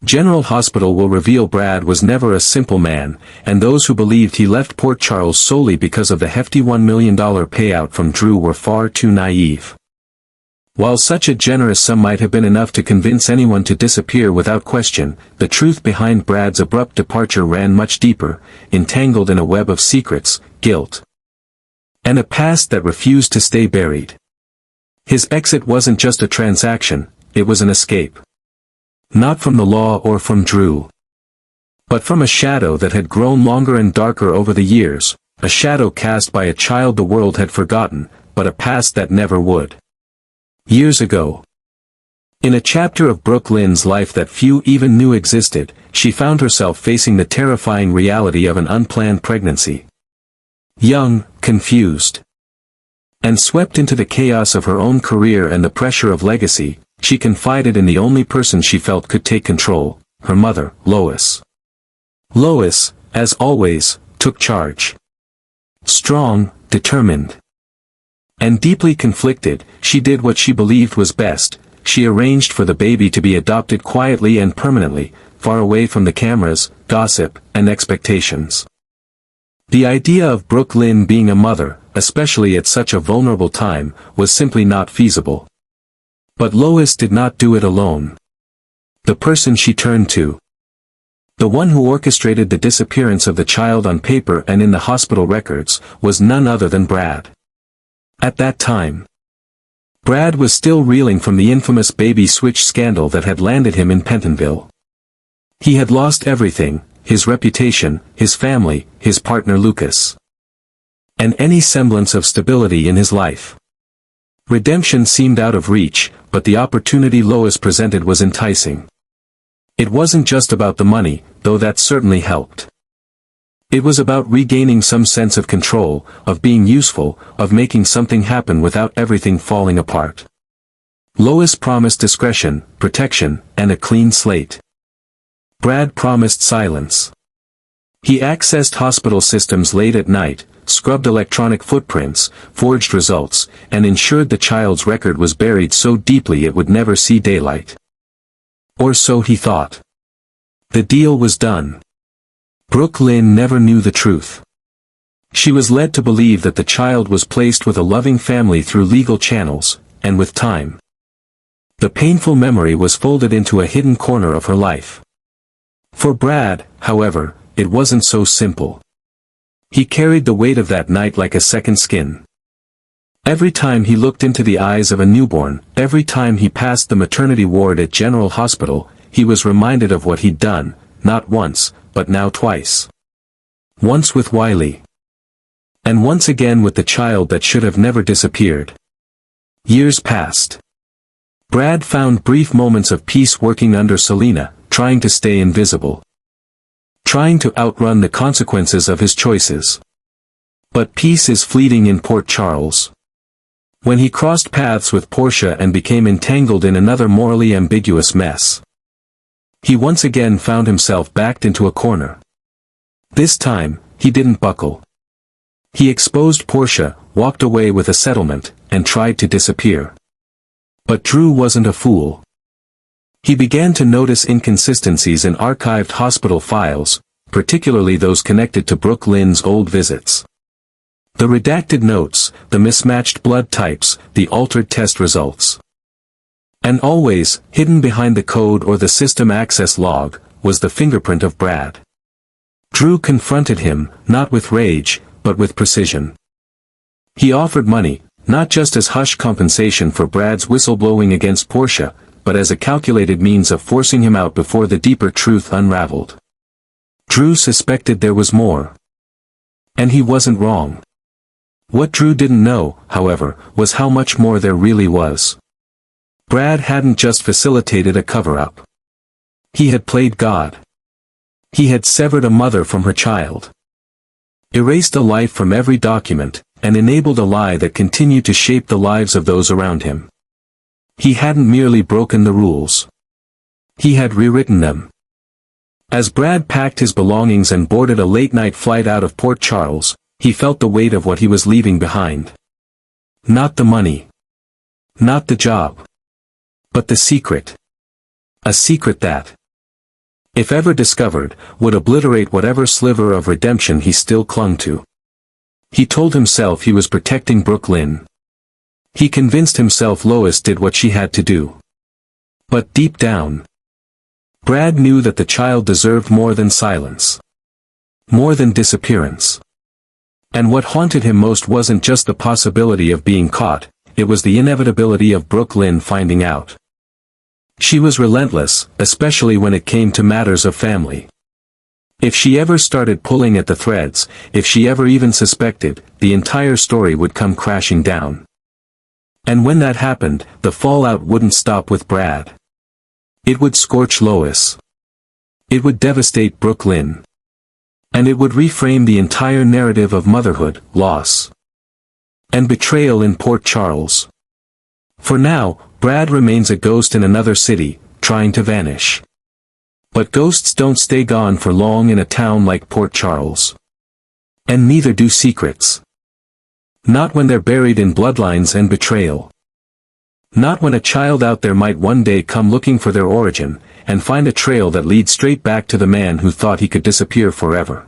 General Hospital will reveal Brad was never a simple man, and those who believed he left Port Charles solely because of the hefty $1 million payout from Drew were far too naive. While such a generous sum might have been enough to convince anyone to disappear without question, the truth behind Brad's abrupt departure ran much deeper, entangled in a web of secrets, guilt, and a past that refused to stay buried. His exit wasn't just a transaction, it was an escape. Not from the law or from Drew, but from a shadow that had grown longer and darker over the years, a shadow cast by a child the world had forgotten, but a past that never would. Years ago, in a chapter of Brook Lynn's life that few even knew existed, she found herself facing the terrifying reality of an unplanned pregnancy. Young, confused, and swept into the chaos of her own career and the pressure of legacy, she confided in the only person she felt could take control, her mother, Lois. Lois, as always, took charge. Strong, determined, and deeply conflicted, she did what she believed was best. She arranged for the baby to be adopted quietly and permanently, far away from the cameras, gossip, and expectations. The idea of Brook Lynn being a mother, especially at such a vulnerable time, was simply not feasible. But Lois did not do it alone. The person she turned to, the one who orchestrated the disappearance of the child on paper and in the hospital records, was none other than Brad. At that time, Brad was still reeling from the infamous baby switch scandal that had landed him in Pentonville. He had lost everything, his reputation, his family, his partner Lucas, and any semblance of stability in his life. Redemption seemed out of reach, but the opportunity Lois presented was enticing. It wasn't just about the money, though that certainly helped. It was about regaining some sense of control, of being useful, of making something happen without everything falling apart. Lois promised discretion, protection, and a clean slate. Brad promised silence. He accessed hospital systems late at night, scrubbed electronic footprints, forged results, and ensured the child's record was buried so deeply it would never see daylight. Or so he thought. The deal was done. Brook Lynn never knew the truth. She was led to believe that the child was placed with a loving family through legal channels, and with time, the painful memory was folded into a hidden corner of her life. For Brad, however, it wasn't so simple. He carried the weight of that night like a second skin. Every time he looked into the eyes of a newborn, every time he passed the maternity ward at General Hospital, he was reminded of what he'd done, not once, but now twice. Once with Wiley, and once again with the child that should have never disappeared. Years passed. Brad found brief moments of peace working under Selena, trying to stay invisible, trying to outrun the consequences of his choices. But peace is fleeting in Port Charles. When he crossed paths with Portia and became entangled in another morally ambiguous mess, he once again found himself backed into a corner. This time, he didn't buckle. He exposed Portia, walked away with a settlement, and tried to disappear. But Drew wasn't a fool. He began to notice inconsistencies in archived hospital files, particularly those connected to Brook Lynn's old visits. The redacted notes, the mismatched blood types, the altered test results. And always, hidden behind the code or the system access log, was the fingerprint of Brad. Drew confronted him, not with rage, but with precision. He offered money, not just as hush compensation for Brad's whistleblowing against Portia, but as a calculated means of forcing him out before the deeper truth unraveled. Drew suspected there was more. And he wasn't wrong. What Drew didn't know, however, was how much more there really was. Brad hadn't just facilitated a cover-up. He had played God. He had severed a mother from her child, erased a life from every document, and enabled a lie that continued to shape the lives of those around him. He hadn't merely broken the rules. He had rewritten them. As Brad packed his belongings and boarded a late-night flight out of Port Charles, he felt the weight of what he was leaving behind. Not the money. Not the job. But the secret. A secret that if ever discovered, would obliterate whatever sliver of redemption he still clung to. He told himself he was protecting Brook Lynn. He convinced himself Lois did what she had to do. But deep down, Brad knew that the child deserved more than silence. More than disappearance. And what haunted him most wasn't just the possibility of being caught, it was the inevitability of Brook Lynn finding out. She was relentless, especially when it came to matters of family. If she ever started pulling at the threads, if she ever even suspected, the entire story would come crashing down. And when that happened, the fallout wouldn't stop with Brad. It would scorch Lois. It would devastate Brook Lynn. And it would reframe the entire narrative of motherhood, loss, and betrayal in Port Charles. For now, Brad remains a ghost in another city, trying to vanish. But ghosts don't stay gone for long in a town like Port Charles. And neither do secrets. Not when they're buried in bloodlines and betrayal. Not when a child out there might one day come looking for their origin, and find a trail that leads straight back to the man who thought he could disappear forever.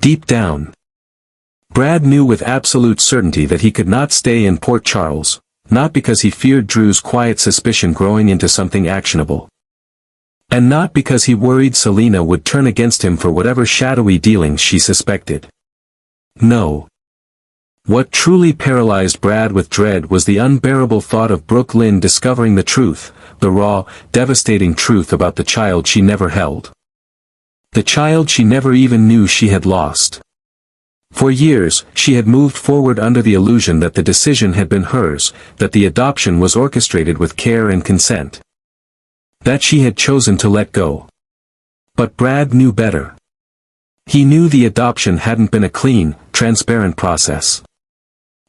Deep down, Brad knew with absolute certainty that he could not stay in Port Charles, not because he feared Drew's quiet suspicion growing into something actionable. And not because he worried Selina would turn against him for whatever shadowy dealings she suspected. No. What truly paralyzed Brad with dread was the unbearable thought of Brook Lynn discovering the truth, the raw, devastating truth about the child she never held. The child she never even knew she had lost. For years, she had moved forward under the illusion that the decision had been hers, that the adoption was orchestrated with care and consent. That she had chosen to let go. But Brad knew better. He knew the adoption hadn't been a clean, transparent process.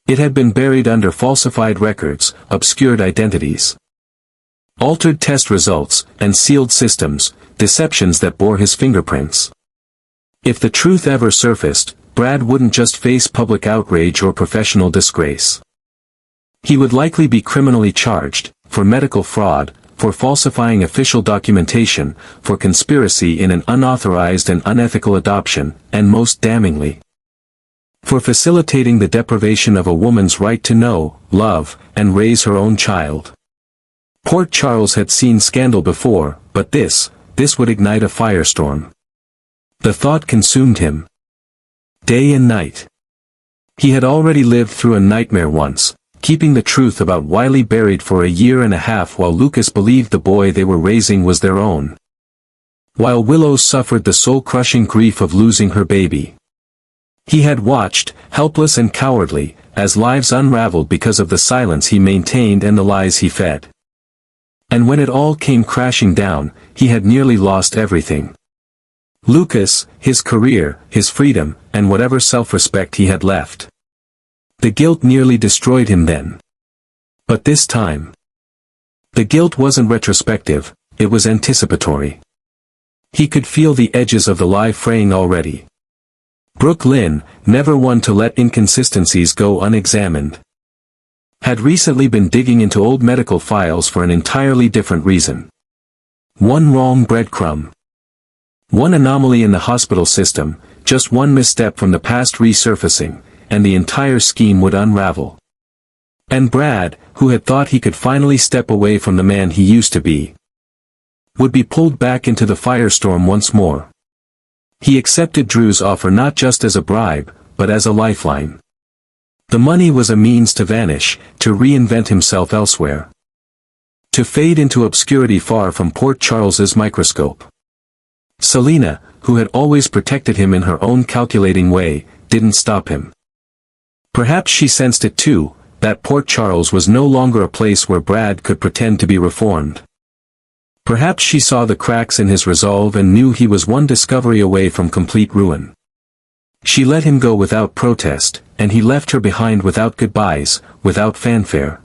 It had been buried under falsified records, obscured identities, altered test results, and sealed systems, deceptions that bore his fingerprints. If the truth ever surfaced, Brad wouldn't just face public outrage or professional disgrace. He would likely be criminally charged, for medical fraud, for falsifying official documentation, for conspiracy in an unauthorized and unethical adoption, and most damningly, for facilitating the deprivation of a woman's right to know, love, and raise her own child. Port Charles had seen scandal before, but this would ignite a firestorm. The thought consumed him. Day and night. He had already lived through a nightmare once, keeping the truth about Wiley buried for a year and a half while Lucas believed the boy they were raising was their own. While Willow suffered the soul-crushing grief of losing her baby. He had watched, helpless and cowardly, as lives unraveled because of the silence he maintained and the lies he fed. And when it all came crashing down, he had nearly lost everything. Lucas, his career, his freedom, and whatever self-respect he had left. The guilt nearly destroyed him then. But this time, the guilt wasn't retrospective, it was anticipatory. He could feel the edges of the lie fraying already. Brook Lynn, never one to let inconsistencies go unexamined, had recently been digging into old medical files for an entirely different reason. One wrong breadcrumb. One anomaly in the hospital system, just one misstep from the past resurfacing, and the entire scheme would unravel. And Brad, who had thought he could finally step away from the man he used to be, would be pulled back into the firestorm once more. He accepted Drew's offer not just as a bribe, but as a lifeline. The money was a means to vanish, to reinvent himself elsewhere. To fade into obscurity far from Port Charles's microscope. Selina, who had always protected him in her own calculating way, didn't stop him. Perhaps she sensed it too, that Port Charles was no longer a place where Brad could pretend to be reformed. Perhaps she saw the cracks in his resolve and knew he was one discovery away from complete ruin. She let him go without protest, and he left her behind without goodbyes, without fanfare.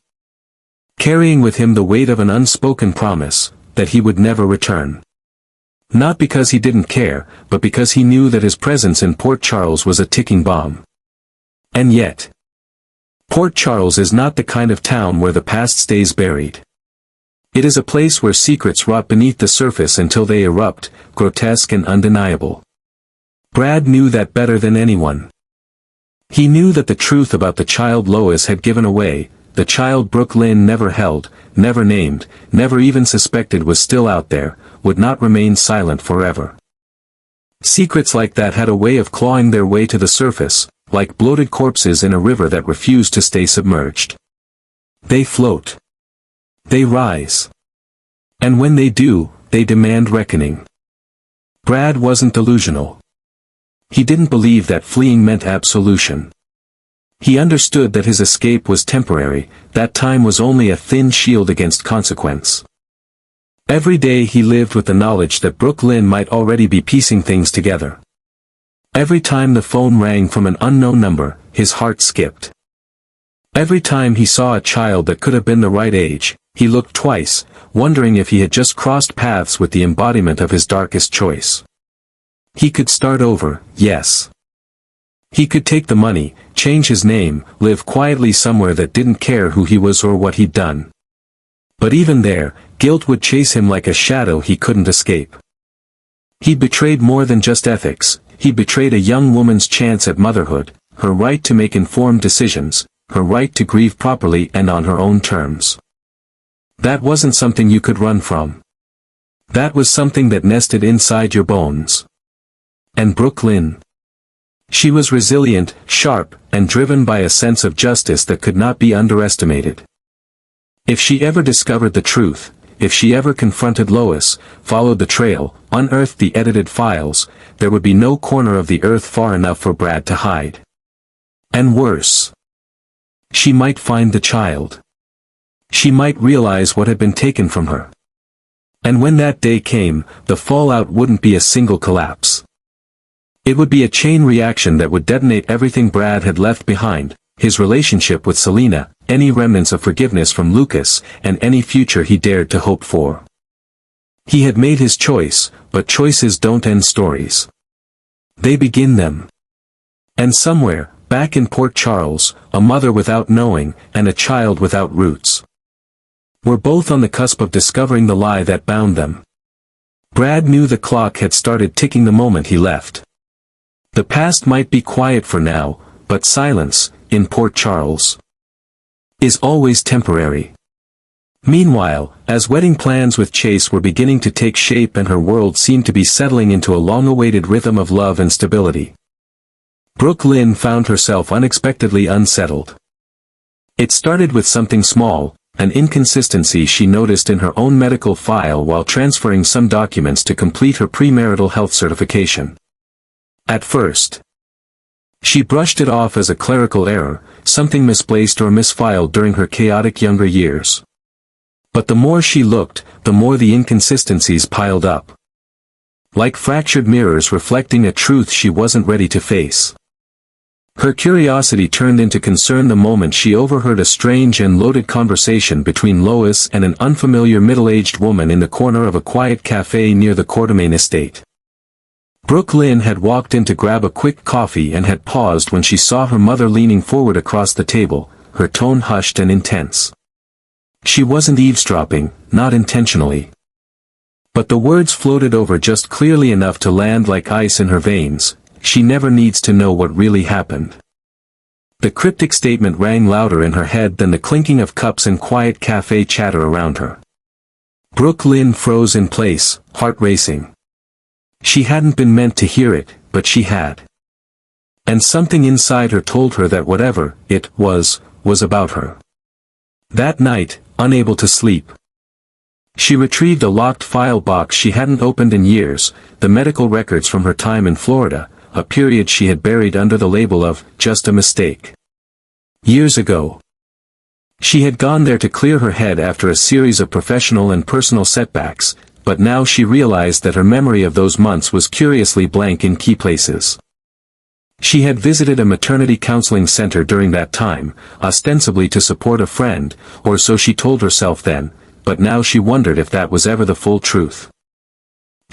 Carrying with him the weight of an unspoken promise, that he would never return. Not because he didn't care, but because he knew that his presence in Port Charles was a ticking bomb. And yet, Port Charles is not the kind of town where the past stays buried. It is a place where secrets rot beneath the surface until they erupt, grotesque and undeniable. Brad knew that better than anyone. He knew that the truth about the child Lois had given away, the child Brook Lynn never held, never named, never even suspected was still out there, would not remain silent forever. Secrets like that had a way of clawing their way to the surface, like bloated corpses in a river that refused to stay submerged. They float. They rise. And when they do, they demand reckoning. Brad wasn't delusional. He didn't believe that fleeing meant absolution. He understood that his escape was temporary, that time was only a thin shield against consequence. Every day he lived with the knowledge that Brook Lynn might already be piecing things together. Every time the phone rang from an unknown number, his heart skipped. Every time he saw a child that could have been the right age, he looked twice, wondering if he had just crossed paths with the embodiment of his darkest choice. He could start over, yes. He could take the money, change his name, live quietly somewhere that didn't care who he was or what he'd done. But even there, guilt would chase him like a shadow he couldn't escape. He betrayed more than just ethics, he betrayed a young woman's chance at motherhood, her right to make informed decisions, her right to grieve properly and on her own terms. That wasn't something you could run from. That was something that nested inside your bones. And Brook Lynn. She was resilient, sharp, and driven by a sense of justice that could not be underestimated. If she ever discovered the truth, if she ever confronted Lois, followed the trail, unearthed the edited files, there would be no corner of the earth far enough for Brad to hide. And worse. She might find the child. She might realize what had been taken from her. And when that day came, the fallout wouldn't be a single collapse. It would be a chain reaction that would detonate everything Brad had left behind, his relationship with Selena, any remnants of forgiveness from Lucas, and any future he dared to hope for. He had made his choice, but choices don't end stories. They begin them. And somewhere, back in Port Charles, a mother without knowing, and a child without roots were both on the cusp of discovering the lie that bound them. Brad knew the clock had started ticking the moment he left. The past might be quiet for now, but silence, in Port Charles, is always temporary. Meanwhile, as wedding plans with Chase were beginning to take shape and her world seemed to be settling into a long-awaited rhythm of love and stability, Brook Lynn found herself unexpectedly unsettled. It started with something small, an inconsistency she noticed in her own medical file while transferring some documents to complete her premarital health certification. At first, she brushed it off as a clerical error, something misplaced or misfiled during her chaotic younger years. But the more she looked, the more the inconsistencies piled up. Like fractured mirrors reflecting a truth she wasn't ready to face. Her curiosity turned into concern the moment she overheard a strange and loaded conversation between Lois and an unfamiliar middle-aged woman in the corner of a quiet cafe near the Quartermain estate. Brook Lynn had walked in to grab a quick coffee and had paused when she saw her mother leaning forward across the table, her tone hushed and intense. She wasn't eavesdropping, not intentionally. But the words floated over just clearly enough to land like ice in her veins. She never needs to know what really happened. The cryptic statement rang louder in her head than the clinking of cups and quiet cafe chatter around her. Brook Lynn froze in place, heart racing. She hadn't been meant to hear it, but she had. And something inside her told her that whatever it was about her. That night, unable to sleep, she retrieved a locked file box she hadn't opened in years, the medical records from her time in Florida, a period she had buried under the label of just a mistake. Years ago, she had gone there to clear her head after a series of professional and personal setbacks, but now she realized that her memory of those months was curiously blank in key places. She had visited a maternity counseling center during that time, ostensibly to support a friend, or so she told herself then, but now she wondered if that was ever the full truth.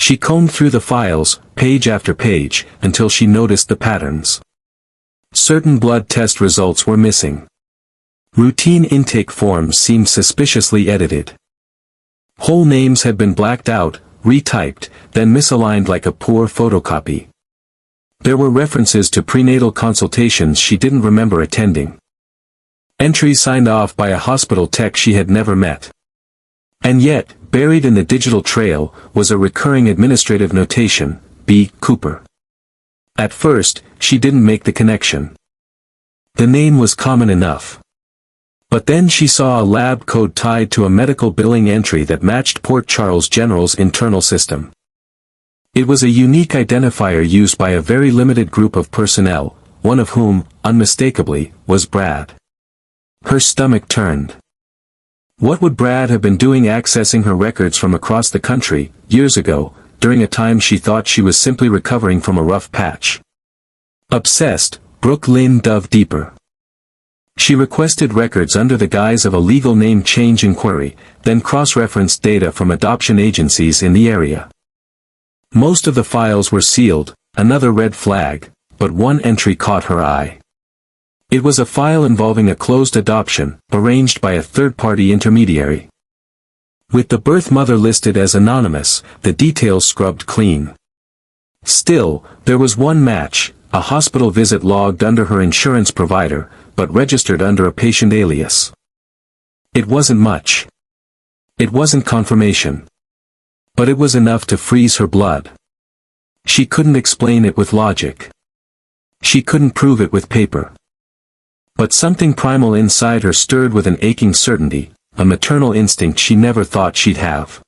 She combed through the files, page after page, until she noticed the patterns. Certain blood test results were missing. Routine intake forms seemed suspiciously edited. Whole names had been blacked out, retyped, then misaligned like a poor photocopy. There were references to prenatal consultations she didn't remember attending. Entries signed off by a hospital tech she had never met. And yet, buried in the digital trail, was a recurring administrative notation, B. Cooper. At first, she didn't make the connection. The name was common enough. But then she saw a lab code tied to a medical billing entry that matched Port Charles General's internal system. It was a unique identifier used by a very limited group of personnel, one of whom, unmistakably, was Brad. Her stomach turned. What would Brad have been doing accessing her records from across the country, years ago, during a time she thought she was simply recovering from a rough patch? Obsessed, Brook Lynn dove deeper. She requested records under the guise of a legal name change inquiry, then cross-referenced data from adoption agencies in the area. Most of the files were sealed, another red flag, but one entry caught her eye. It was a file involving a closed adoption, arranged by a third-party intermediary. With the birth mother listed as anonymous, the details scrubbed clean. Still, there was one match, a hospital visit logged under her insurance provider, but registered under a patient alias. It wasn't much. It wasn't confirmation. But it was enough to freeze her blood. She couldn't explain it with logic. She couldn't prove it with paper. But something primal inside her stirred with an aching certainty, a maternal instinct she never thought she'd have.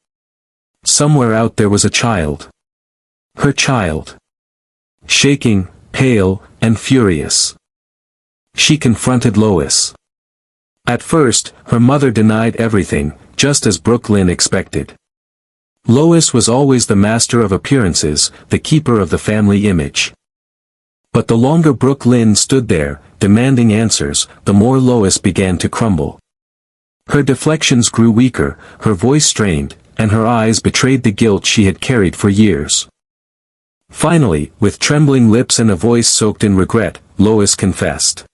Somewhere out there was a child. Her child. Shaking, pale, and furious. She confronted Lois. At first, her mother denied everything, just as Brook Lynn expected. Lois was always the master of appearances, the keeper of the family image. But the longer Brook Lynn stood there, demanding answers, the more Lois began to crumble. Her deflections grew weaker, her voice strained, and her eyes betrayed the guilt she had carried for years. Finally, with trembling lips and a voice soaked in regret, Lois confessed.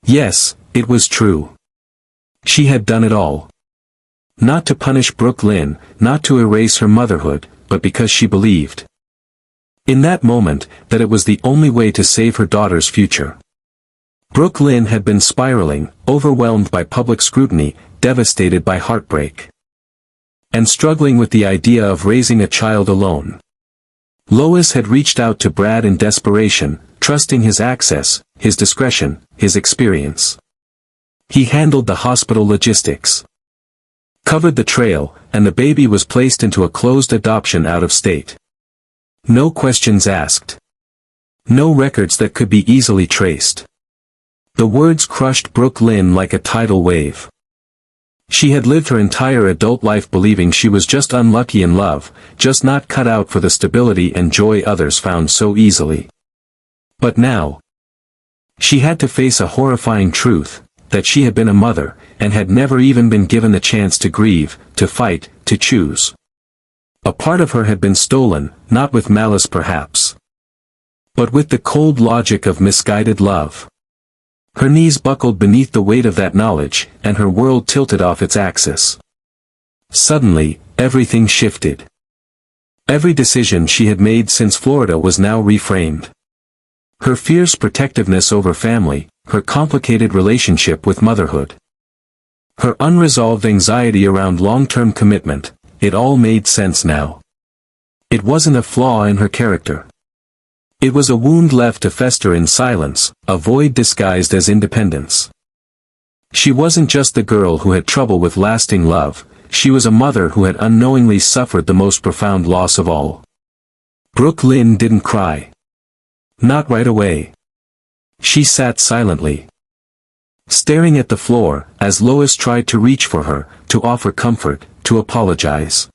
Yes, it was true. She had done it all. Not to punish Brook Lynn, not to erase her motherhood, but because she believed. In that moment, that it was the only way to save her daughter's future. Brook Lynn had been spiraling, overwhelmed by public scrutiny, devastated by heartbreak. And struggling with the idea of raising a child alone. Lois had reached out to Brad in desperation, trusting his access, his discretion, his experience. He handled the hospital logistics. Covered the trail, and the baby was placed into a closed adoption out of state. No questions asked. No records that could be easily traced. The words crushed Brook Lynn like a tidal wave. She had lived her entire adult life believing she was just unlucky in love, just not cut out for the stability and joy others found so easily. But now, she had to face a horrifying truth, that she had been a mother, and had never even been given the chance to grieve, to fight, to choose. A part of her had been stolen, not with malice perhaps, but with the cold logic of misguided love. Her knees buckled beneath the weight of that knowledge, and her world tilted off its axis. Suddenly, everything shifted. Every decision she had made since Florida was now reframed. Her fierce protectiveness over family, her complicated relationship with motherhood. Her unresolved anxiety around long-term commitment, it all made sense now. It wasn't a flaw in her character. It was a wound left to fester in silence, a void disguised as independence. She wasn't just the girl who had trouble with lasting love, she was a mother who had unknowingly suffered the most profound loss of all. Brook Lynn didn't cry. Not right away. She sat silently, staring at the floor, as Lois tried to reach for her, to offer comfort, to apologize.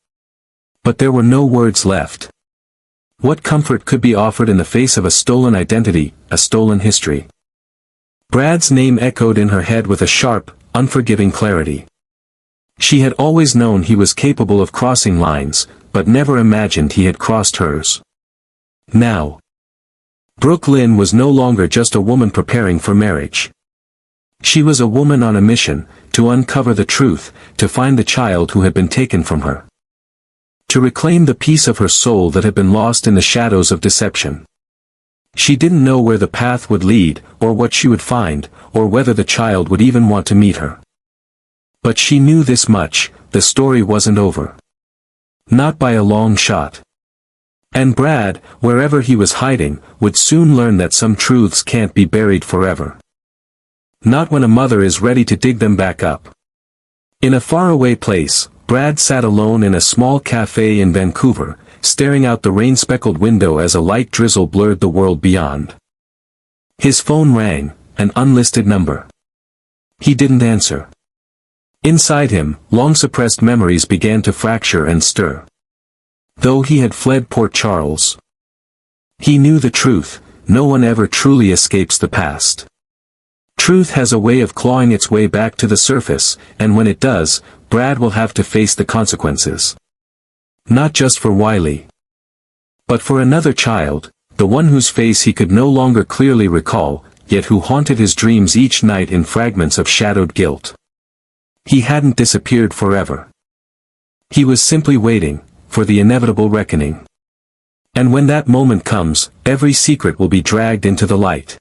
But there were no words left. What comfort could be offered in the face of a stolen identity, a stolen history? Brad's name echoed in her head with a sharp, unforgiving clarity. She had always known he was capable of crossing lines, but never imagined he had crossed hers. Now, Brook Lynn was no longer just a woman preparing for marriage. She was a woman on a mission, to uncover the truth, to find the child who had been taken from her. To reclaim the piece of her soul that had been lost in the shadows of deception. She didn't know where the path would lead, or what she would find, or whether the child would even want to meet her. But she knew this much: the story wasn't over. Not by a long shot. And Brad, wherever he was hiding, would soon learn that some truths can't be buried forever. Not when a mother is ready to dig them back up. In a faraway place, Brad sat alone in a small cafe in Vancouver, staring out the rain-speckled window as a light drizzle blurred the world beyond. His phone rang, an unlisted number. He didn't answer. Inside him, long-suppressed memories began to fracture and stir. Though he had fled Port Charles, he knew the truth: no one ever truly escapes the past. Truth has a way of clawing its way back to the surface, and when it does, Brad will have to face the consequences. Not just for Wiley, but for another child, the one whose face he could no longer clearly recall, yet who haunted his dreams each night in fragments of shadowed guilt. He hadn't disappeared forever. He was simply waiting for the inevitable reckoning. And when that moment comes, every secret will be dragged into the light.